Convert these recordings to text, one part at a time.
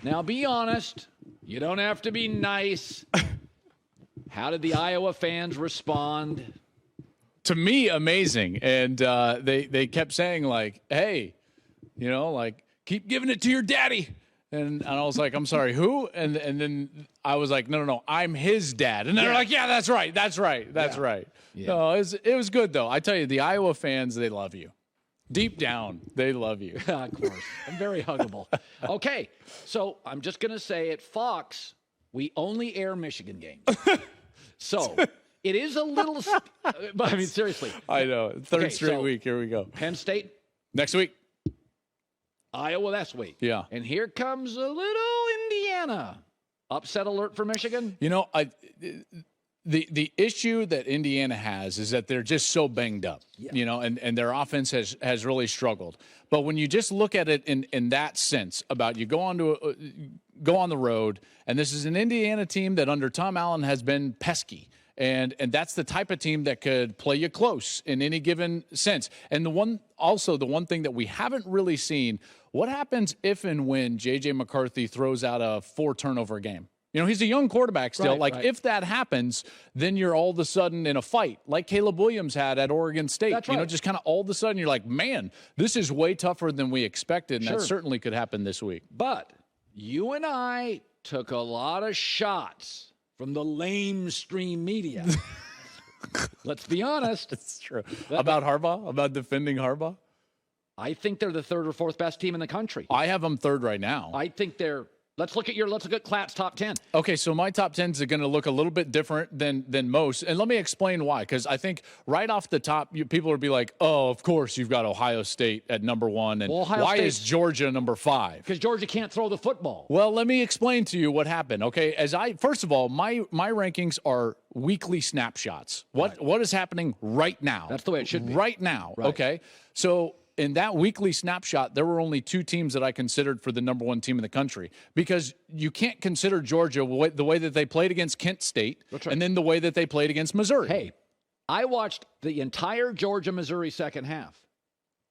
Now, be honest. You don't have to be nice. How did the Iowa fans respond? To me, amazing. And they kept saying, like, hey, keep giving it to your daddy. And I was like, I'm sorry, who? And then I was like, no, I'm his dad. And they're like, yeah, that's right. Yeah. No, it was good, though. I tell you, the Iowa fans, they love you. Deep down, they love you. Of course. I'm very huggable. Okay, so I'm just going to say at Fox, we only air Michigan games. So it is a little I mean, seriously. I know. Third straight week. Here we go. Penn State. Next week. Iowa this week. Yeah. And here comes a little Indiana. Upset alert for Michigan? The issue that Indiana has is that they're just so banged up, and their offense has really struggled. But when you just look at it in that sense about you go on the road, and this is an Indiana team that under Tom Allen has been pesky. And that's the type of team that could play you close in any given sense. And the one thing that we haven't really seen, what happens if and when J.J. McCarthy throws out a 4-turnover game? He's a young quarterback still. Right. If that happens, then you're all of a sudden in a fight, like Caleb Williams had at Oregon State. That's right. Just kind of all of a sudden you're like, man, this is way tougher than we expected, and that certainly could happen this week. But you and I took a lot of shots from the lamestream media. Let's be honest. It's true. About Harbaugh? About defending Harbaugh? I think they're the third or fourth best team in the country. I have them third right now. I think they're Let's look at Klatt's top 10. Okay, so my top 10s are going to look a little bit different than most. And let me explain why. Because I think right off the top, people will be like, oh, of course you've got Ohio State at number 1. And why is Georgia number 5? Because Georgia can't throw the football. Well, let me explain to you what happened. Okay, first of all, my rankings are weekly snapshots. What is happening right now? That's the way it should be. Right now, right. Okay? So in that weekly snapshot, there were only 2 teams that I considered for the number 1 team in the country, because you can't consider Georgia the way that they played against Kent State and then the way that they played against Missouri. Hey, I watched the entire Georgia-Missouri second half.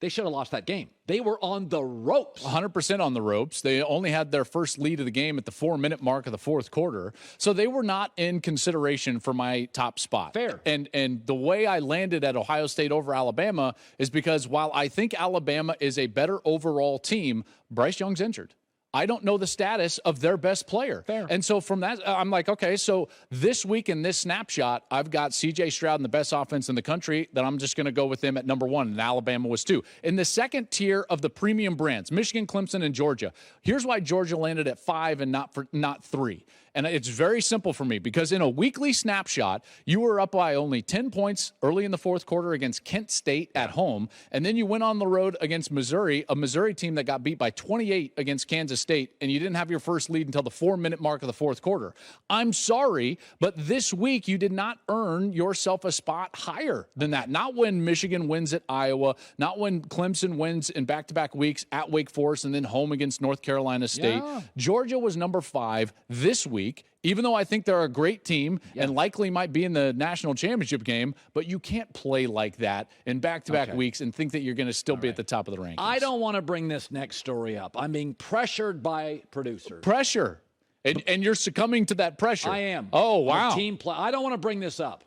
They should have lost that game. They were on the ropes. 100% on the ropes. They only had their first lead of the game at the 4-minute mark of the fourth quarter. So they were not in consideration for my top spot. Fair. And the way I landed at Ohio State over Alabama is because while I think Alabama is a better overall team, Bryce Young's injured. I don't know the status of their best player. Fair. And so from that, I'm like, okay, so this week in this snapshot, I've got C.J. Stroud in the best offense in the country, that I'm just going to go with them at number 1, and Alabama was 2. In the second tier of the premium brands, Michigan, Clemson, and Georgia, here's why Georgia landed at 5 and not 3. And it's very simple for me, because in a weekly snapshot, you were up by only 10 points early in the fourth quarter against Kent State at home, and then you went on the road against Missouri, a Missouri team that got beat by 28 against Kansas State, and you didn't have your first lead until the 4-minute mark of the fourth quarter. I'm sorry, but this week you did not earn yourself a spot higher than that. Not when Michigan wins at Iowa, not when Clemson wins in back-to-back weeks at Wake Forest and then home against North Carolina State. Yeah. Georgia was number 5 this week. Even though I think they're a great team and likely might be in the national championship game, but you can't play like that in back-to-back weeks and think that you're going to still be at the top of the rankings. I don't want to bring this next story up. I'm being pressured by producers. Pressure. And you're succumbing to that pressure. I am. Oh, wow. Team play. I don't want to bring this up.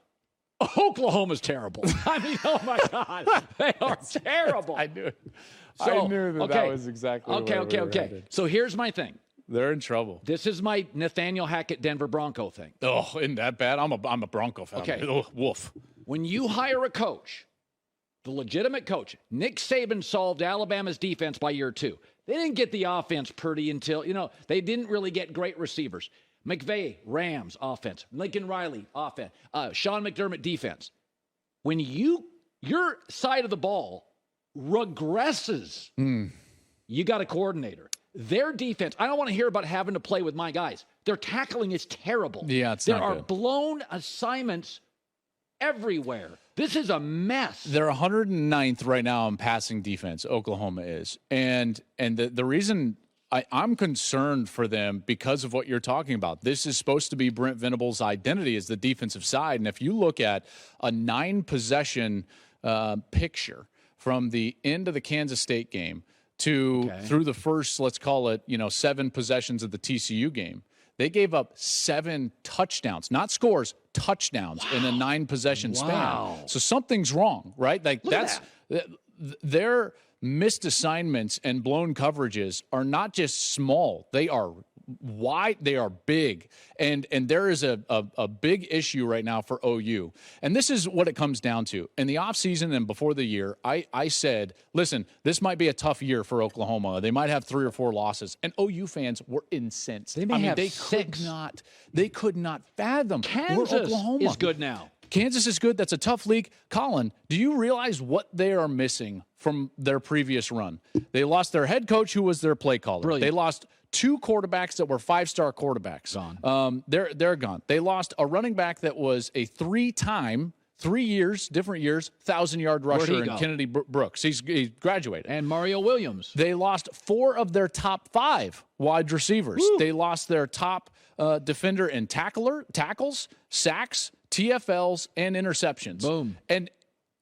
Oklahoma's terrible. I mean, oh, my God. They are terrible. I knew it. So, I knew that was exactly what we were headed. So here's my thing. They're in trouble. This is my Nathaniel Hackett Denver Bronco thing. Oh, isn't that bad? I'm a Bronco fan. Okay. Oh, woof. When you hire a coach, the legitimate coach, Nick Saban solved Alabama's defense by year 2. They didn't get the offense pretty until, they didn't really get great receivers. McVay, Rams, offense. Lincoln Riley, offense. Sean McDermott, defense. When your side of the ball regresses, you got a coordinator. Their defense, I don't want to hear about having to play with my guys. Their tackling is terrible. Yeah, it's there not are good. Blown assignments everywhere. This is a mess. They're 109th right now in passing defense, Oklahoma is. And the reason I'm concerned for them because of what you're talking about. This is supposed to be Brent Venables' identity as the defensive side. And if you look at a 9-possession picture from the end of the Kansas State game through the first, let's call it, 7 possessions of the TCU game. They gave up 7 touchdowns, not scores, touchdowns in a 9-possession span. So something's wrong, right? Like their missed assignments and blown coverages are not just small; they are wide, they are big, and there is a big issue right now for OU. And this is what it comes down to. In the offseason and before the year, I said, listen, this might be a tough year for Oklahoma. They might have 3 or 4 losses, and OU fans were incensed. They could not fathom Kansas where Oklahoma is good now. Kansas is good. That's a tough league. Colin, do you realize what they are missing from their previous run? They lost their head coach, who was their play caller. Brilliant. They lost 2 quarterbacks that were 5-star quarterbacks. Gone. They're gone. They lost a running back that was a 3-time, 3 years, different years, 1,000-yard rusher in Kennedy Brooks. He graduated. And Mario Williams. They lost 4 of their top 5 wide receivers. Woo. They lost their top defender in tackles, sacks, TFLs, and interceptions. Boom. And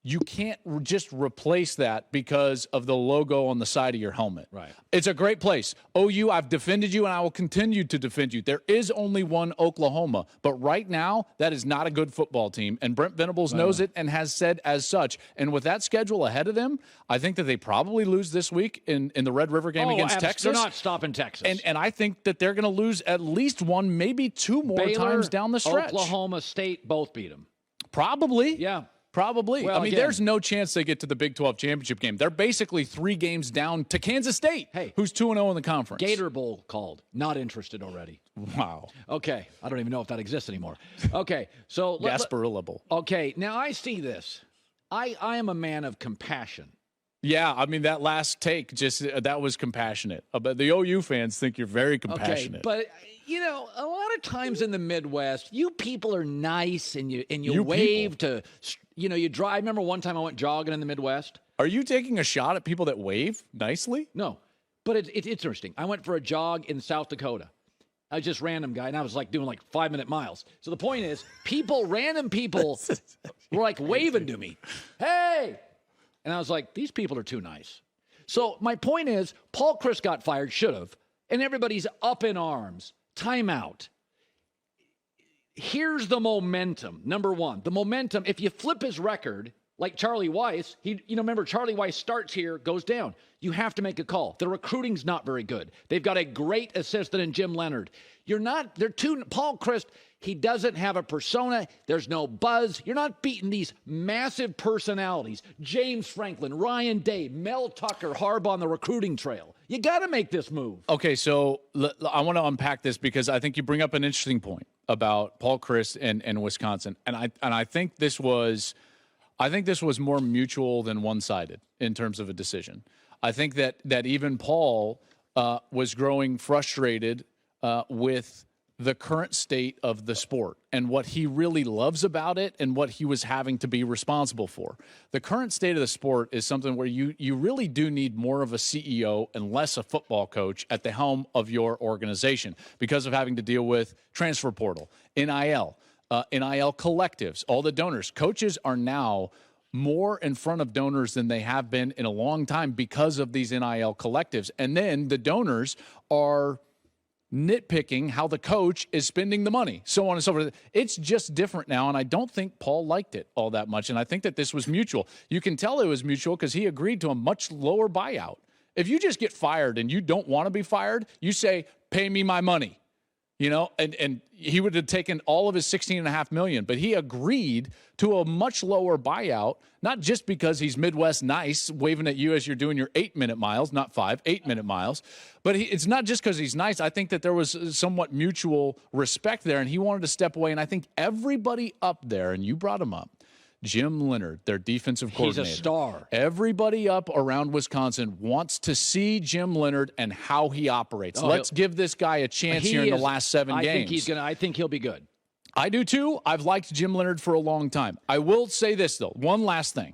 you can't just replace that because of the logo on the side of your helmet. Right. It's a great place. OU, I've defended you, and I will continue to defend you. There is only one Oklahoma, but right now, that is not a good football team, and Brent Venables knows it and has said as such. And with that schedule ahead of them, I think that they probably lose this week in the Red River game against Texas. They're not stopping Texas. And I think that they're going to lose at least 1, maybe 2 more times down the stretch. Oklahoma State both beat them. Probably. Yeah. Probably. Well, I mean, again, there's no chance they get to the Big 12 championship game. They're basically 3 games down to Kansas State, who's 2-0 in the conference. Gator Bowl called. Not interested already. Wow. Okay. I don't even know if that exists anymore. Okay. So Gasparilla Bowl. Okay. Now I see this. I am a man of compassion. Yeah, I mean, that last take, that was compassionate. But the OU fans think you're very compassionate. Okay, but, a lot of times in the Midwest, you people are nice and you wave to, you drive. I remember one time I went jogging in the Midwest. Are you taking a shot at people that wave nicely? No, but it's interesting. I went for a jog in South Dakota. I was just random guy, and I was doing 5-minute miles. So the point is, random people were waving to me. Hey! And I was like, these people are too nice. So my point is, Paul Chryst got fired, should have, and everybody's up in arms. Timeout. Here's the momentum. Number one, the momentum, if you flip his record, like Charlie Weiss, remember Charlie Weiss starts here, goes down. You have to make a call. The recruiting's not very good. They've got a great assistant in Jim Leonard. Paul Chryst, he doesn't have a persona. There's no buzz. You're not beating these massive personalities. James Franklin, Ryan Day, Mel Tucker, Harbaugh on the recruiting trail. You got to make this move. Okay, so I want to unpack this because I think you bring up an interesting point about Paul Chryst and Wisconsin. And I think this was more mutual than one-sided in terms of a decision. I think that even Paul was growing frustrated with the current state of the sport and what he really loves about it and what he was having to be responsible for. The current state of the sport is something where you really do need more of a CEO and less a football coach at the helm of your organization because of having to deal with transfer portal, NIL collectives, all the donors. Coaches are now more in front of donors than they have been in a long time because of these NIL collectives. And then the donors are nitpicking how the coach is spending the money, so on and so forth. It's just different now, and I don't think Paul liked it all that much, and I think that this was mutual. You can tell it was mutual because he agreed to a much lower buyout. If you just get fired and you don't want to be fired, you say, pay me my money. And he would have taken all of his $16.5 million, but he agreed to a much lower buyout, not just because he's Midwest nice, waving at you as you're doing your 8-minute miles, not 8-minute miles, but it's not just because he's nice. I think that there was somewhat mutual respect there, and he wanted to step away, and I think everybody up there, and you brought him up, Jim Leonard, their defensive coordinator. He's a star. Everybody up around Wisconsin wants to see Jim Leonard and how he operates. Let's give this guy a chance here in the last 7 games. I think he'll be good. I do too. I've liked Jim Leonard for a long time. I will say this, though. One last thing.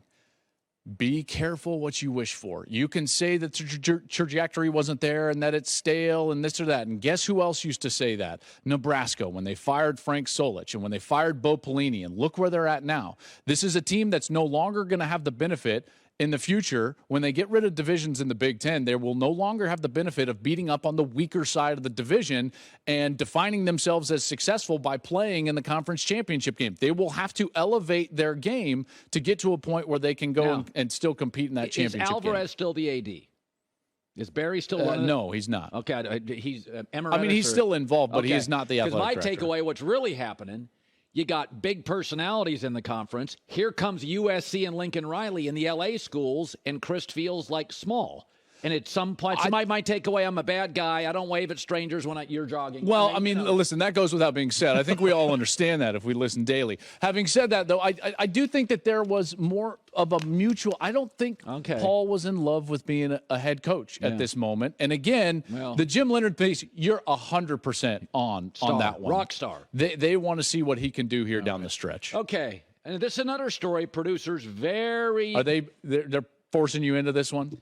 Be careful what you wish for. You can say that the trajectory wasn't there and that it's stale and this or that. And guess who else used to say that? Nebraska, when they fired Frank Solich and when they fired Bo Pelini. And look where they're at now. This is a team that's no longer going to have the benefit in the future, when they get rid of divisions in the Big Ten, they will no longer have the benefit of beating up on the weaker side of the division and defining themselves as successful by playing in the conference championship game. They will have to elevate their game to get to a point where they can go and still compete in that championship game. Is Alvarez still the AD? Is Barry still running? No, he's not. Okay, he's emeritus. I mean, he's still involved, but he is not the athletic director. Because my takeaway, what's really happening, you got big personalities in the conference. Here comes USC and Lincoln Riley in the LA schools, and Chris feels like small. And at some point, my takeaway, I'm a bad guy. I don't wave at strangers when you're jogging. Well, I mean, listen, that goes without being said. I think we all understand that if we listen daily. Having said that, though, I do think that there was more of a mutual. I don't think Paul was in love with being a head coach at this moment. And again, the Jim Leonard piece, you're 100% on that one. Rock star. They want to see what he can do here down the stretch. Okay. And this is another story. Producers very. Are they're forcing you into this one?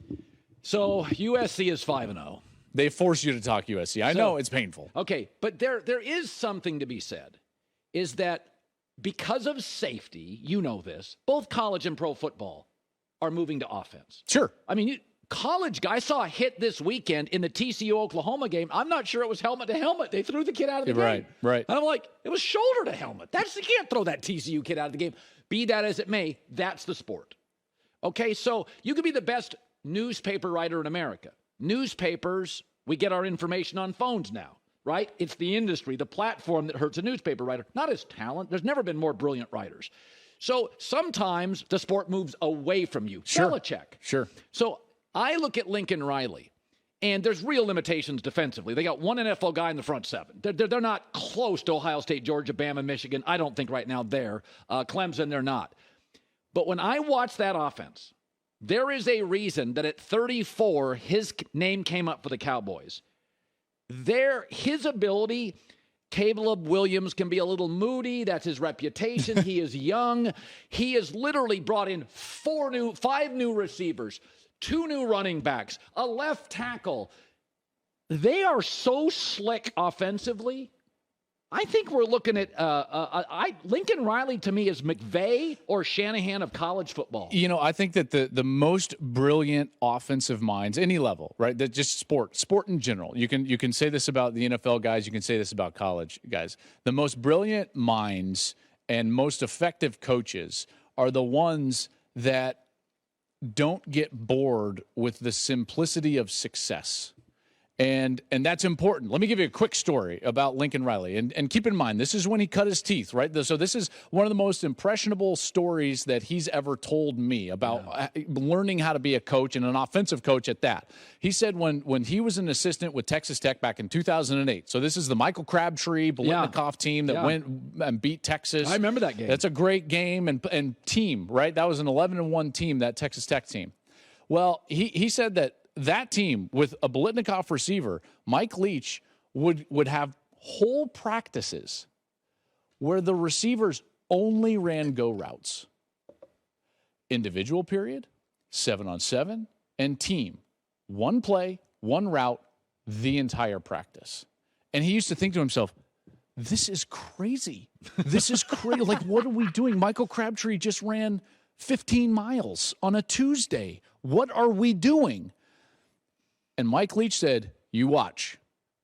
So USC is 5-0. They force you to talk USC. I know it's painful. Okay, but there is something to be said, is that because of safety, you know this, both college and pro football are moving to offense. Sure. I mean, college guy saw a hit this weekend in the TCU-Oklahoma game. I'm not sure it was helmet to helmet. They threw the kid out of the game. Right. And I'm like, it was shoulder to helmet. You can't throw that TCU kid out of the game. Be that as it may, that's the sport. Okay, so you could be the best newspaper writer in America. Newspapers, we get our information on phones now, right? It's the industry, the platform that hurts a newspaper writer, not his talent. There's never been more brilliant writers. So sometimes the sport moves away from you. Sure. Belichick. Sure. So I look at Lincoln Riley, and there's real limitations defensively. They got one NFL guy in the front seven. They're not close to Ohio State, Georgia, Bama, Michigan. I don't think right now they're. Clemson, they're not. But when I watch that offense, there is a reason that at 34, his name came up for the Cowboys. His ability, Caleb Williams can be a little moody. That's his reputation. He is young. He has literally brought in 5 new receivers, 2 new running backs, a left tackle. They are so slick offensively. I think we're looking at Lincoln Riley to me is McVay or Shanahan of college football. You know, I think that the most brilliant offensive minds, any level, right? That just sport in general. You can say this about the NFL guys. You can say this about college guys. The most brilliant minds and most effective coaches are the ones that don't get bored with the simplicity of success. And that's important. Let me give you a quick story about Lincoln Riley. And keep in mind, this is when he cut his teeth, right? So this is one of the most impressionable stories that he's ever told me about learning how to be a coach and an offensive coach at that. He said when he was an assistant with Texas Tech back in 2008. So this is the Michael Crabtree, Biletnikoff team that went and beat Texas. I remember that game. That's a great game and team, right? That was an 11-1 team, that Texas Tech team. Well, he said that team with a Biletnikoff receiver, Mike Leach, would have whole practices where the receivers only ran go routes. Individual period, 7-on-7, and team. One play, one route, the entire practice. And he used to think to himself, this is crazy. This is crazy. Like, what are we doing? Michael Crabtree just ran 15 miles on a Tuesday. What are we doing? And Mike Leach said, you watch.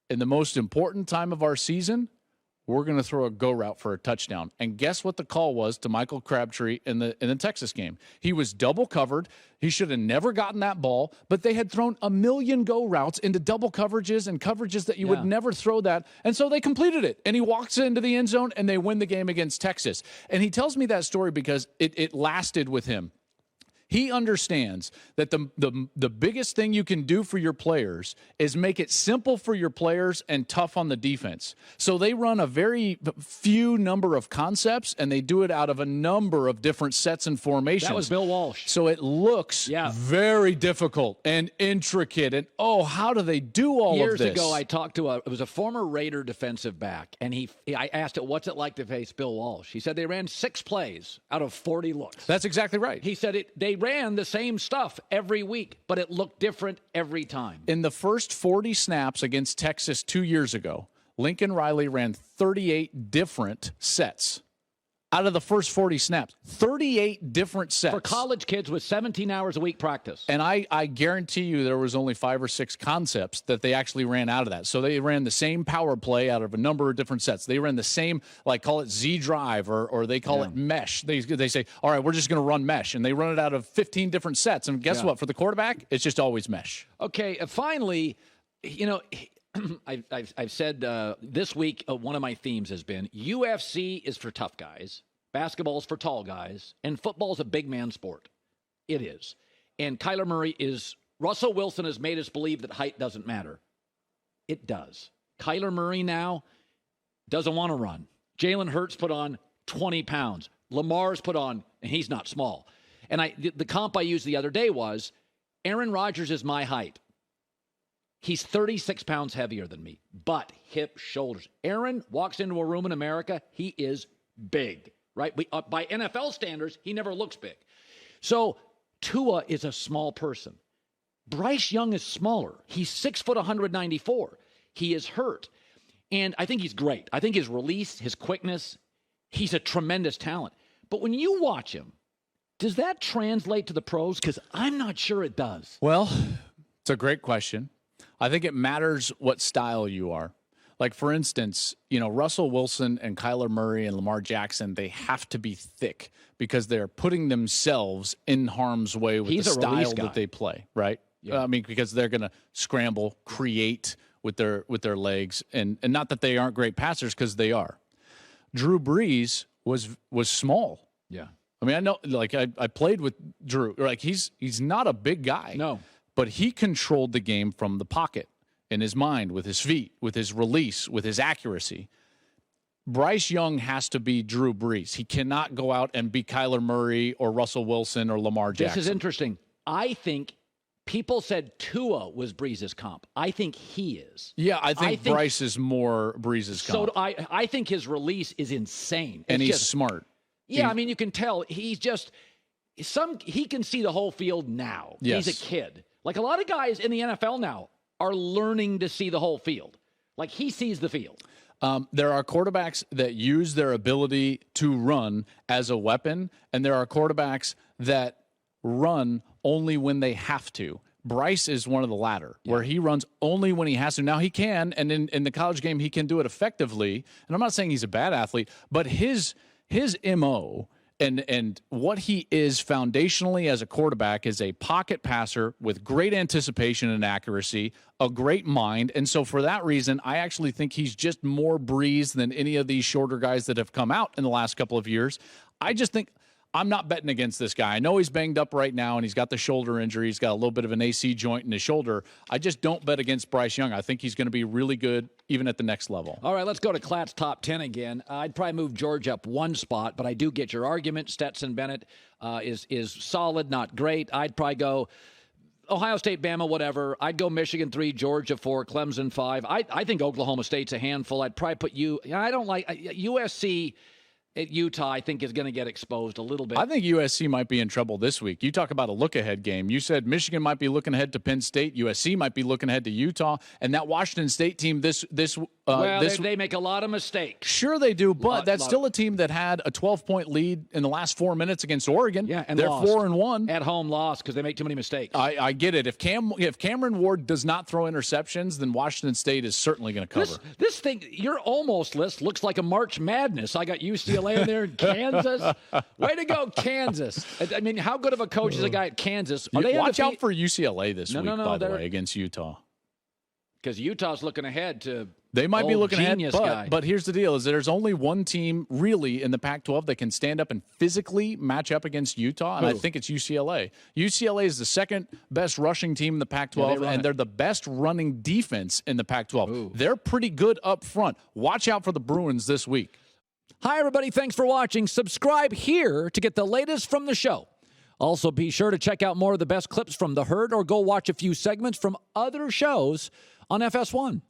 In the most important time of our season, we're going to throw a go route for a touchdown. And guess what the call was to Michael Crabtree in the Texas game? He was double covered. He should have never gotten that ball, but they had thrown a million go routes into double coverages and coverages that you would never throw that. And so they completed it. And he walks into the end zone, and they win the game against Texas. And he tells me that story because it lasted with him. He understands that the biggest thing you can do for your players is make it simple for your players and tough on the defense. So they run a very few number of concepts, and they do it out of a number of different sets and formations. That was Bill Walsh. So it looks very difficult and intricate. And, how do they do all of this? Years ago, I talked to it was a former Raider defensive back, and I asked it, what's it like to face Bill Walsh? He said they ran 6 plays out of 40 looks. That's exactly right. He said they ran the same stuff every week, but it looked different every time. In the first 40 snaps against Texas 2 years ago, Lincoln Riley ran 38 different sets out of the first 40 snaps. 38 different sets. For college kids with 17 hours a week practice. And I guarantee you there was only 5 or 6 concepts that they actually ran out of that. So they ran the same power play out of a number of different sets. They ran the same, like call it Z drive or they call it mesh. They say, all right, we're just going to run mesh. And they run it out of 15 different sets. And guess what? For the quarterback, it's just always mesh. Okay, finally, I've said this week one of my themes has been UFC is for tough guys, basketball is for tall guys, and football is a big man sport. It is. And Kyler Murray Russell Wilson has made us believe that height doesn't matter. It does. Kyler Murray now doesn't want to run. Jalen Hurts put on 20 pounds. Lamar's put on, and he's not small. And the comp I used the other day was Aaron Rodgers is my height. He's 36 pounds heavier than me. Butt, hip, shoulders. Aaron walks into a room in America, he is big, right? By NFL standards, he never looks big. So Tua is a small person. Bryce Young is smaller. He's 6 foot 194. He is hurt. And I think he's great. I think his release, his quickness, he's a tremendous talent. But when you watch him, does that translate to the pros? Because I'm not sure it does. Well, it's a great question. I think it matters what style you are. Like, for instance, Russell Wilson and Kyler Murray and Lamar Jackson, they have to be thick because they're putting themselves in harm's way with the style that they play, right? Yeah. Because they're going to scramble, create with their legs, and not that they aren't great passers, because they are. Drew Brees was small. Yeah. I know, like, I played with Drew. Like, he's not a big guy. No. But he controlled the game from the pocket in his mind, with his feet, with his release, with his accuracy. Bryce Young has to be Drew Brees. He cannot go out and be Kyler Murray or Russell Wilson or Lamar Jackson. This is interesting. I think people said Tua was Brees' comp. I think he is. Yeah, I think Bryce is more Brees' comp. So I think his release is insane. And he's smart. Yeah, you can tell he's just he can see the whole field now. Yes. He's a kid. Like a lot of guys in the NFL now are learning to see the whole field. Like he sees the field. There are quarterbacks that use their ability to run as a weapon, and there are quarterbacks that run only when they have to. Bryce is one of the latter, where he runs only when he has to. Now, he can, and in the college game, he can do it effectively. And I'm not saying he's a bad athlete, but his MO and what he is foundationally as a quarterback is a pocket passer with great anticipation and accuracy, a great mind. And so for that reason, I actually think he's just more Brees than any of these shorter guys that have come out in the last couple of years. I just think I'm not betting against this guy. I know he's banged up right now, and he's got the shoulder injury. He's got a little bit of an AC joint in his shoulder. I just don't bet against Bryce Young. I think he's going to be really good even at the next level. All right, let's go to Klatts' top 10 again. I'd probably move George up one spot, but I do get your argument. Stetson Bennett is solid, not great. I'd probably go Ohio State, Bama, whatever. I'd go Michigan 3, Georgia 4, Clemson 5. I think Oklahoma State's a handful. I'd probably put I don't like USC. At Utah, I think, is going to get exposed a little bit. I think USC might be in trouble this week. You talk about a look-ahead game. You said Michigan might be looking ahead to Penn State. USC might be looking ahead to Utah. And that Washington State team they make a lot of mistakes. Sure they do, but that's still a team that had a 12-point lead in the last 4 minutes against Oregon. Yeah, and they're lost. 4-1. At home lost because they make too many mistakes. I get it. If Cameron Ward does not throw interceptions, then Washington State is certainly going to cover. This thing, your almost list looks like a March Madness. I got UCLA in there, Kansas. Way to go, Kansas. I mean, how good of a coach is a guy at Kansas? Watch out for UCLA this week, by the way, against Utah. Because Utah's looking ahead to They might be looking ahead, guy. but here's the deal, is there's only one team really in the Pac-12 that can stand up and physically match up against Utah, and I think it's UCLA. UCLA is the second best rushing team in the Pac-12, and they're the best running defense in the Pac-12. Ooh. They're pretty good up front. Watch out for the Bruins this week. Hi, everybody. Thanks for watching. Subscribe here to get the latest from the show. Also, be sure to check out more of the best clips from The Herd or go watch a few segments from other shows on FS1.